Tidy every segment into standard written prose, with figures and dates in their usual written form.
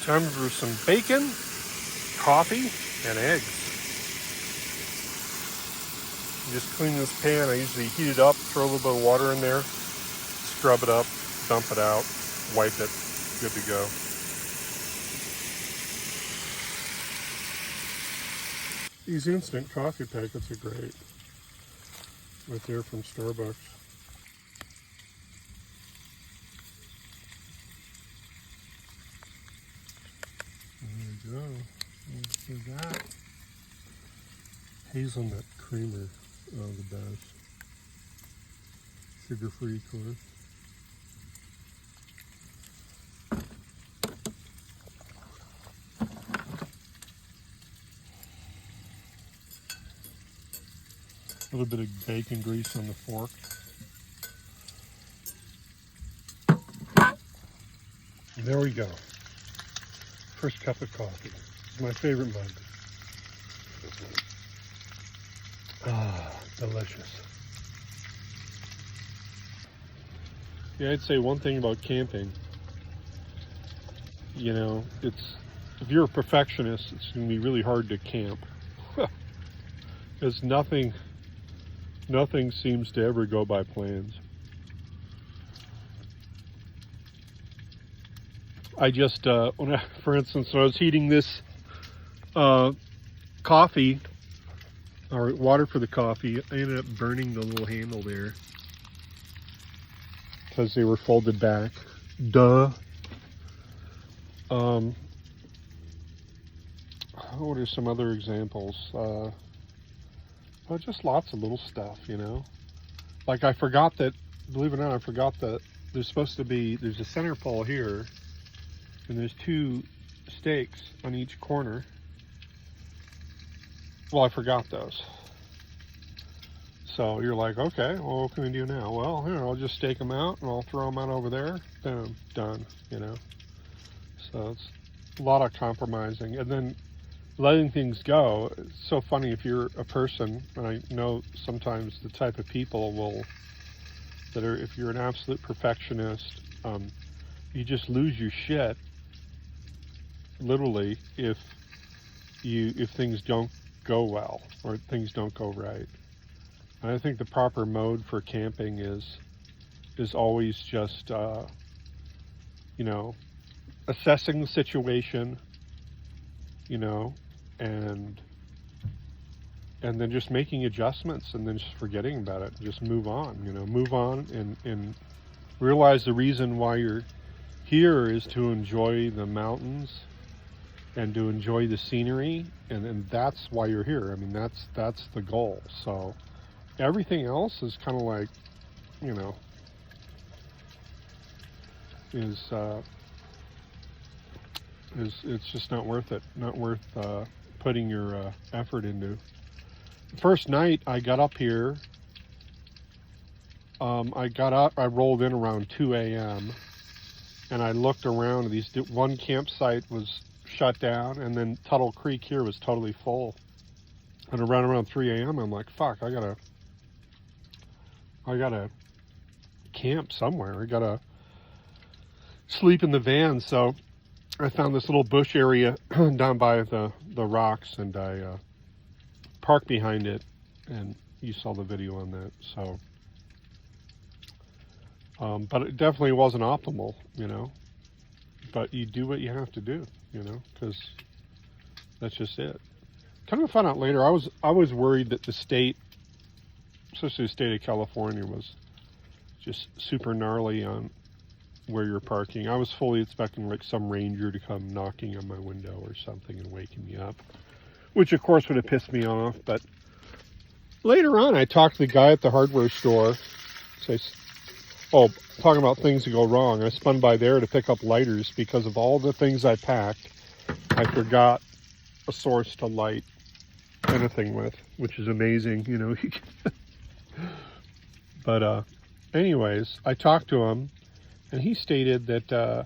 Time for some bacon, coffee, and eggs. Just clean this pan. I usually heat it up, throw a little bit of water in there, scrub it up, dump it out, wipe it, good to go. These instant coffee packets are great. Right there from Starbucks. There you go. Look at that. Hazelnut creamer, the best. Sugar-free, of course. A little bit of bacon grease on the fork. And there we go. First cup of coffee. It's my favorite mug. Ah, delicious. Yeah, I'd say one thing about camping. You know, it's if you're a perfectionist, it's going to be really hard to camp. Because nothing seems to ever go by plans. I just, for instance, when I was heating this coffee, or water for the coffee, I ended up burning the little handle there because they were folded back. Duh. What are some other examples? Well, just lots of little stuff, you know. Like I forgot that, believe it or not, I forgot that there's a center pole here, and there's 2 stakes on each corner. Well, I forgot those. So you're like, okay, well, what can we do now? Well, here, I'll just stake them out and I'll throw them out over there. Boom, done, you know. So it's a lot of compromising. And then letting things go. It's so funny if you're a person, and I know sometimes the type of people if you're an absolute perfectionist, you just lose your shit, literally, if things don't go well or things don't go right. And I think the proper mode for camping is always just, you know, assessing the situation, you know, and then just making adjustments and then just forgetting about it. Just move on, you know, move on and realize the reason why you're here is to enjoy the mountains and to enjoy the scenery, and that's why you're here. I mean, that's the goal. So everything else is kind of like, you know, it's just not worth it. Not worth putting your effort into. The first night I got up here, I rolled in around 2 a.m. and I looked around, and one campsite was shut down, and then Tuttle Creek here was totally full. And around 3 a.m. I'm like, fuck, I gotta camp somewhere. I gotta sleep in the van. So I found this little bush area down by the rocks, and I parked behind it, and you saw the video on that. So, but it definitely wasn't optimal, you know. But you do what you have to do, you know, because that's just it. Kind of found out later, I was worried that the state, especially the state of California, was just super gnarly on where you're parking. I was fully expecting like some ranger to come knocking on my window or something and waking me up, which of course would have pissed me off. But later on, I talked to the guy at the hardware store. Talking about things that go wrong. I spun by there to pick up lighters because of all the things I packed. I forgot a source to light anything with, which is amazing, you know. But anyways, I talked to him, and he stated that,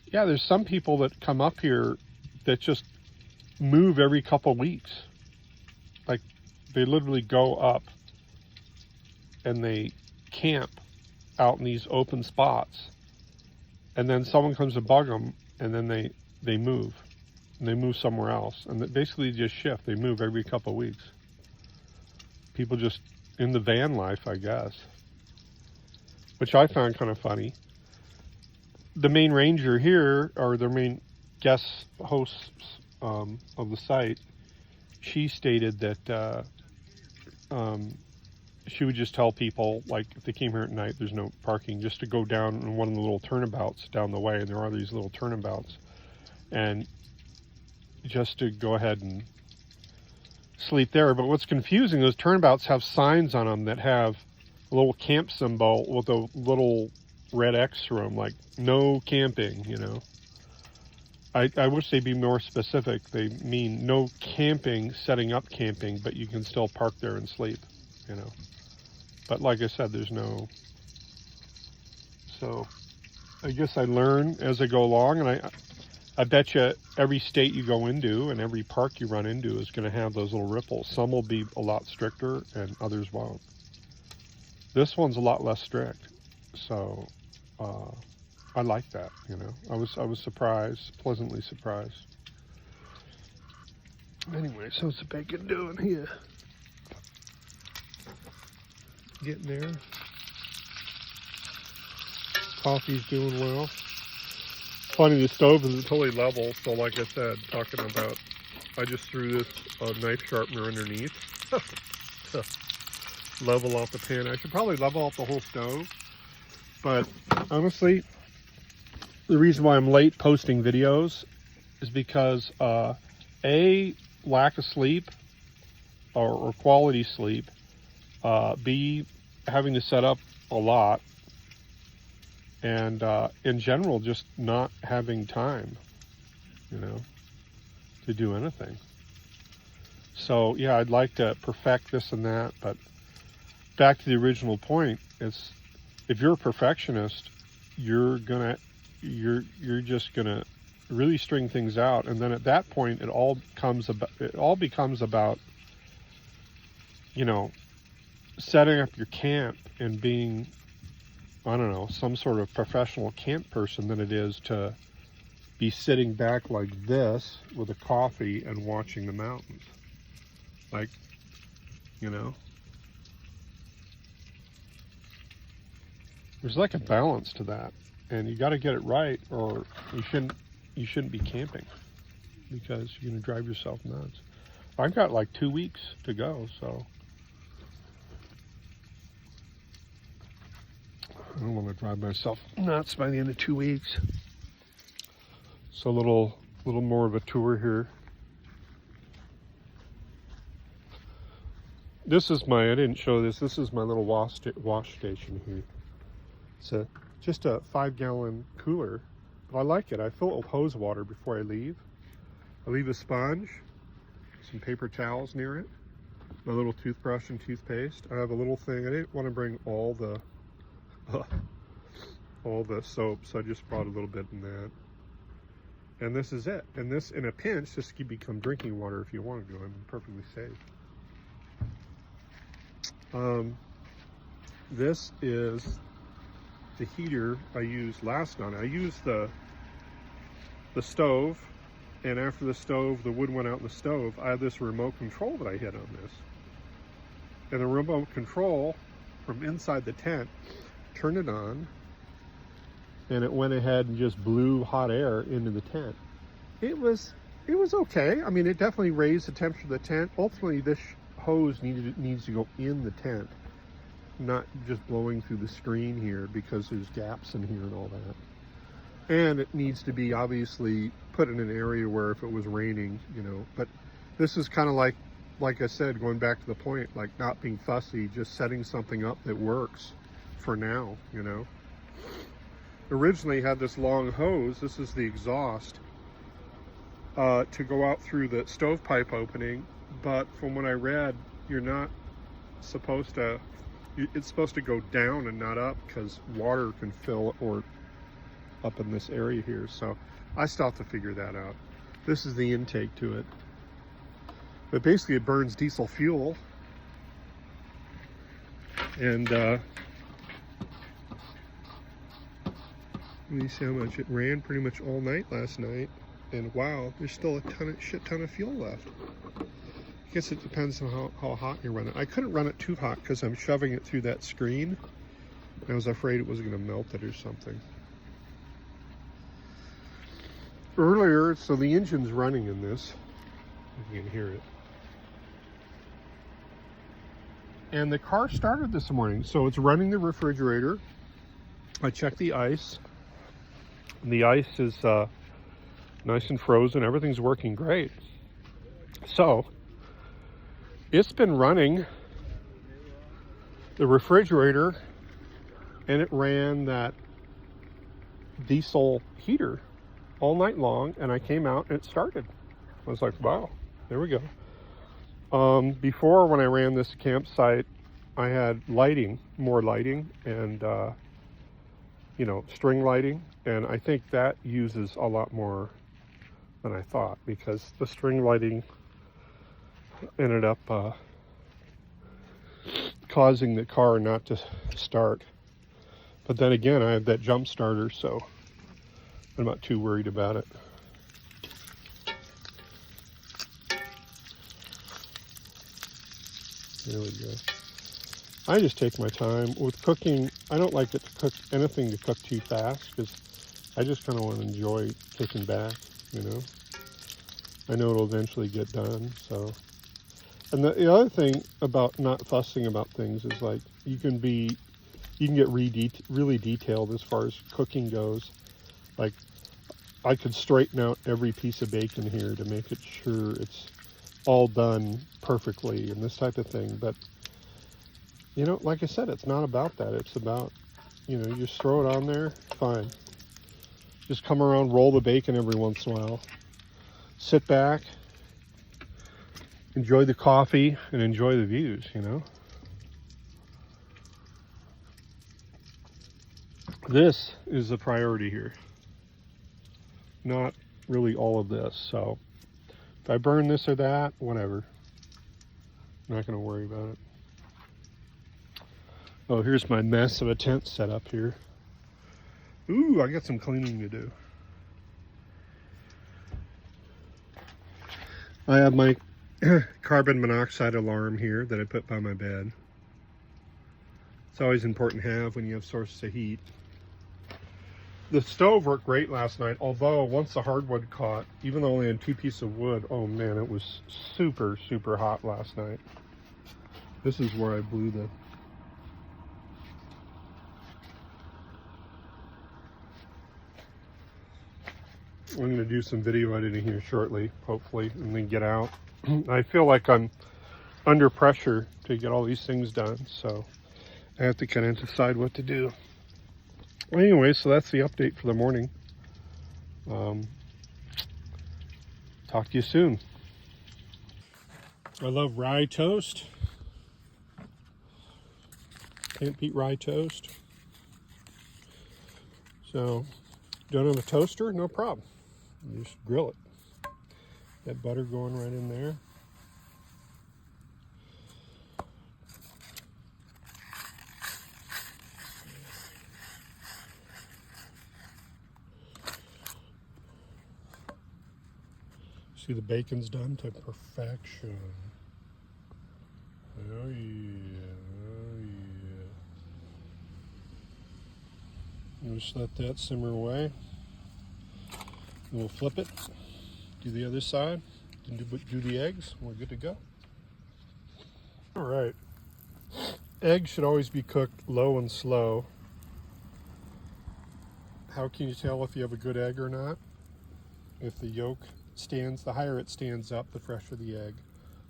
yeah, there's some people that come up here that just move every couple weeks. Like, they literally go up and they camp out in these open spots, and then someone comes to bug them, and then they move. And they move somewhere else. And they basically just shift. They move every couple of weeks. People just, in the van life, I guess. Which I found kind of funny. The main ranger here, or their main guest hosts of the site, she stated that she would just tell people, like, if they came here at night, there's no parking, just to go down in one of the little turnabouts down the way, and there are these little turnabouts, and just to go ahead and sleep there. But what's confusing, those turnabouts have signs on them that have a little camp symbol with a little red X through them, like, no camping, you know. I wish they'd be more specific. They mean no camping, setting up camping, but you can still park there and sleep, you know. But like I said, there's no... So I guess I learn as I go along, and I bet you every state you go into and every park you run into is going to have those little ripples. Some will be a lot stricter and others won't. This one's a lot less strict, so I like that, you know. I was surprised, pleasantly surprised. Anyway, so what's the bacon doing here? Getting there. Coffee's doing well. Funny, the stove isn't totally level, so like I said, talking about, I just threw this knife sharpener underneath to level off the pan. I should probably level off the whole stove, but honestly, the reason why I'm late posting videos is because A, lack of sleep or quality sleep, B, having to set up a lot, and in general, just not having time, you know, to do anything. So yeah, I'd like to perfect this and that, but back to the original point, it's, if you're a perfectionist, you're just gonna really string things out, and then at that point, it all becomes about, you know, setting up your camp and being, I don't know, some sort of professional camp person than it is to be sitting back like this with a coffee and watching the mountains. Like, you know, there's like a balance to that, and you got to get it right, or you shouldn't be camping, because you're going to drive yourself nuts. I've got like 2 weeks to go, so I don't want to drive myself nuts by the end of 2 weeks. So a little more of a tour here. This is I didn't show this. This is my little wash station here. It's just a 5-gallon cooler, but I like it. I fill it with hose water before I leave. I leave a sponge, some paper towels near it, my little toothbrush and toothpaste. I have a little thing. I didn't want to bring all the soap, so I just brought a little bit in that. And this is it. And this, in a pinch, this could become drinking water if you want to. I'm perfectly safe. This is the heater I used last night. I used the stove, and after the stove, the wood went out in the stove. I have this remote control that I hit on this. And the remote control from inside the tent, turned it on, and it went ahead and just blew hot air into the tent. It was okay. I mean, it definitely raised the temperature of the tent. Ultimately, this hose needs to go in the tent, not just blowing through the screen here, because there's gaps in here and all that. And it needs to be obviously put in an area where if it was raining, you know. But this is kind of like I said, going back to the point, like not being fussy, just setting something up that works for now, you know. Originally had this long hose. This is the exhaust to go out through the stovepipe opening, but from what I read, you're not supposed to, it's supposed to go down and not up, because water can fill or up in this area here. So I still have to figure that out. This is the intake to it, but basically it burns diesel fuel, and let me see how much it ran. Pretty much all night last night. and wow, there's still a shit ton of fuel left. I guess it depends on how hot you run it. I couldn't run it too hot because I'm shoving it through that screen. I was afraid it was going to melt it or something. Earlier, so the engine's running in this. You can hear it. And the car started this morning, so it's running the refrigerator. I checked the ice. And the ice is nice and frozen. Everything's working great. So it's been running the refrigerator, and it ran that diesel heater all night long, and I came out and it started. I was like, wow, there we go. Before, when I ran this campsite, I had lighting, more lighting, and you know, string lighting, and I think that uses a lot more than I thought, because the string lighting ended up causing the car not to start. But then again, I have that jump starter, so I'm not too worried about it. There we go. I just take my time. With cooking, I don't like it to cook anything to cook too fast, because I just kind of want to enjoy kicking back, you know. I know it'll eventually get done, so. And the other thing about not fussing about things is, like, you can get really detailed as far as cooking goes. Like, I could straighten out every piece of bacon here to make it sure it's all done perfectly and this type of thing. But, you know, like I said, it's not about that. It's about, you know, you just throw it on there, fine. Just come around, roll the bacon every once in a while. Sit back, enjoy the coffee, and enjoy the views, you know. This is the priority here, not really all of this. So if I burn this or that, whatever. I'm not going to worry about it. Oh, here's my mess of a tent set up here. Ooh, I got some cleaning to do. I have my carbon monoxide alarm here that I put by my bed. It's always important to have when you have sources of heat. The stove worked great last night, although once the hardwood caught, even though I only had 2 pieces of wood, oh man, it was super, super hot last night. This is where I blew the... I'm going to do some video editing here shortly, hopefully, and then get out. I feel like I'm under pressure to get all these things done, so I have to kind of decide what to do. Anyway, so that's the update for the morning. Talk to you soon. I love rye toast. Can't beat rye toast. So, don't have a toaster? No problem. You just grill it. That butter going right in there. See, the bacon's done to perfection. Oh yeah, oh yeah. Just let that simmer away. Then we'll flip it, do the other side, and do the eggs. We're good to go. All right. Eggs should always be cooked low and slow. How can you tell if you have a good egg or not? If the yolk stands, the higher it stands up, the fresher the egg.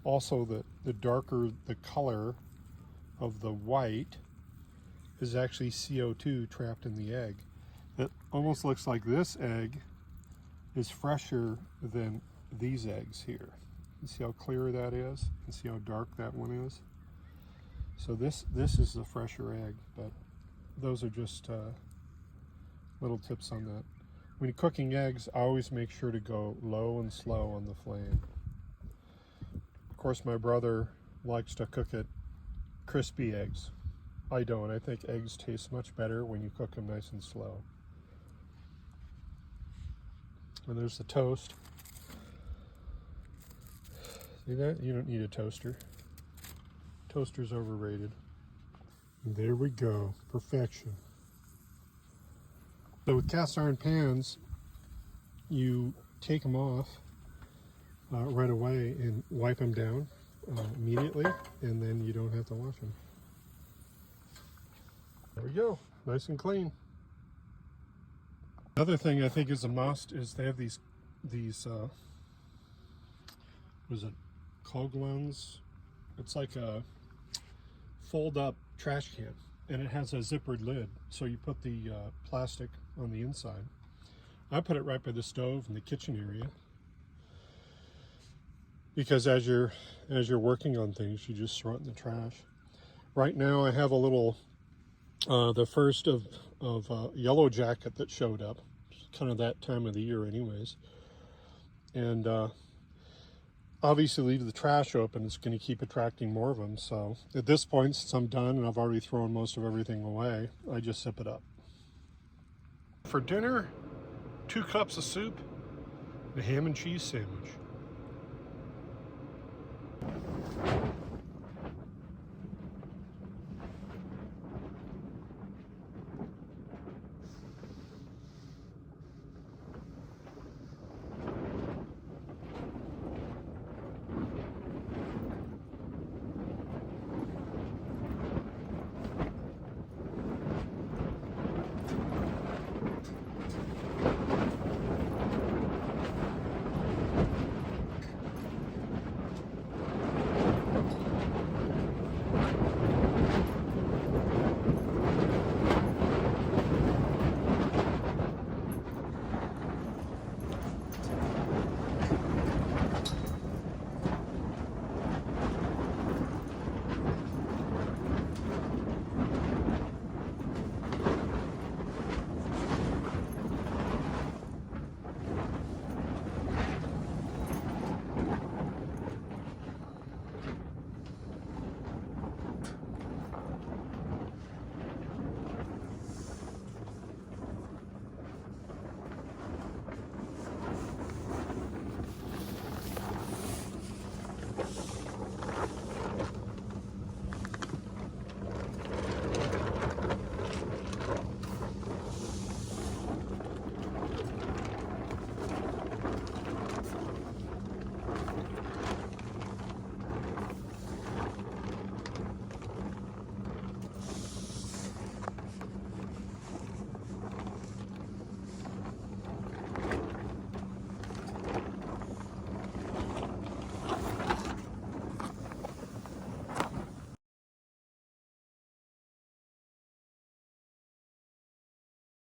Also, the darker the color of the white is actually CO2 trapped in the egg. It almost looks like this egg is fresher than these eggs here. You see how clear that is? And see how dark that one is? So this is the fresher egg, but those are just little tips on that. When you're cooking eggs, I always make sure to go low and slow on the flame. Of course, my brother likes to cook it crispy eggs. I don't. I think eggs taste much better when you cook them nice and slow. And there's the toast. See that? You don't need a toaster. Toaster's overrated. And there we go. Perfection. So with cast iron pans, you take them off right away and wipe them down immediately, and then you don't have to wash them. There we go. Nice and clean. Another thing I think is a must is they have these what is it, Coglans? It's like a fold-up trash can, and it has a zippered lid, so you put the plastic on the inside. I put it right by the stove in the kitchen area, because as you're working on things, you just throw it in the trash. Right now I have a little the first of yellow jacket that showed up. It's kind of that time of the year anyways, and obviously leave the trash open, it's going to keep attracting more of them. So at this point, since I'm done and I've already thrown most of everything away, I just zip it up. For dinner, 2 cups of soup and a ham and cheese sandwich.